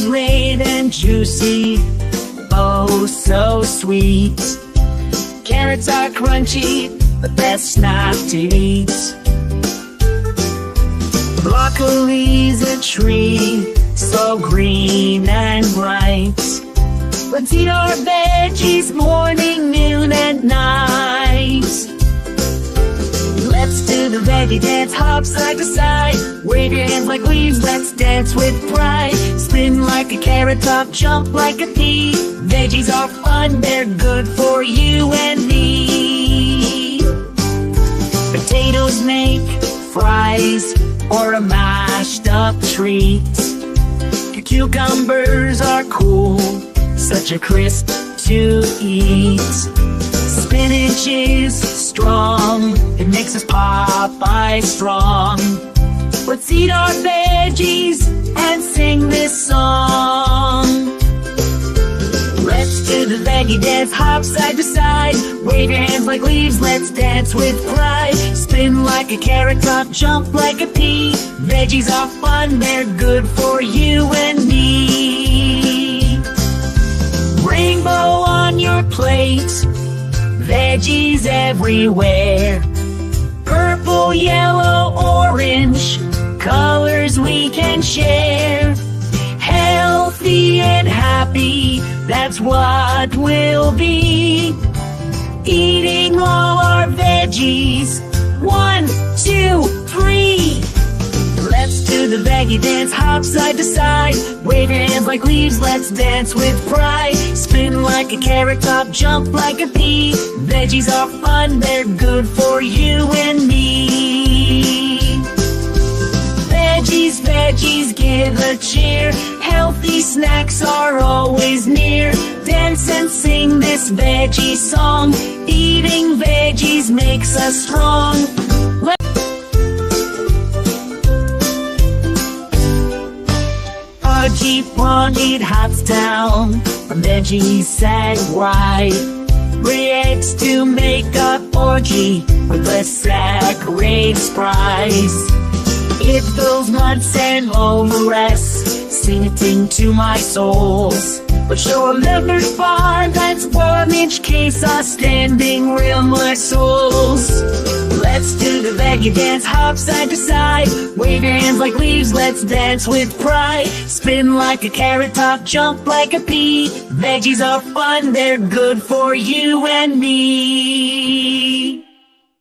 Tomatoes red and juicy, oh so sweet. Carrots are crunchy, but that's not to eat. Broccoli's a tree, so green and bright. Let's eat our veggies morning, noon, and night. Let's do the veggie dance, hop side to side. Wave your hands like leaves, let's dance with pride. Spin like a carrot top, jump like a pea. Veggies are fun, they're good for you and me. Potatoes make fries or a mashed up treat. Cucumbers are cool, such a crisp to eat. Spinach is strong, it makes us Popeye strong. Let's eat our veggies and sing this song. Let's do the veggie dance, hop side to side. Wave your hands like leaves, let's dance with pride. Spin like a carrot top, jump like a pea. Veggies are fun, they're good for you and me. Rainbow on your plate, veggies everywhere. Purple, yellow, orange, colors we can share. Healthy and happy, that's what we'll be. Eating all our veggies, 1, 2, 3. Let's do the veggie dance, hop side to side. Wave your hands like leaves, let's dance with pride. Spin like a carrot top, jump like a pea. Veggies are fun, they're good for you and me. Veggies, veggies, give a cheer. Healthy snacks are always near. Dance and sing this veggie song. Eating veggies makes us strong. A Jeep wanted hops down from veggies set right. Reacts to make up orgy with a sack raised prize. It fills nuts and overrests, singing to my souls. But show a liver farm, that's 1-inch case of standing real my souls. Let's do the veggie dance, hop side to side. Wave your hands like leaves, let's dance with pride. Spin like a carrot top, jump like a pea. Veggies are fun, they're good for you and me.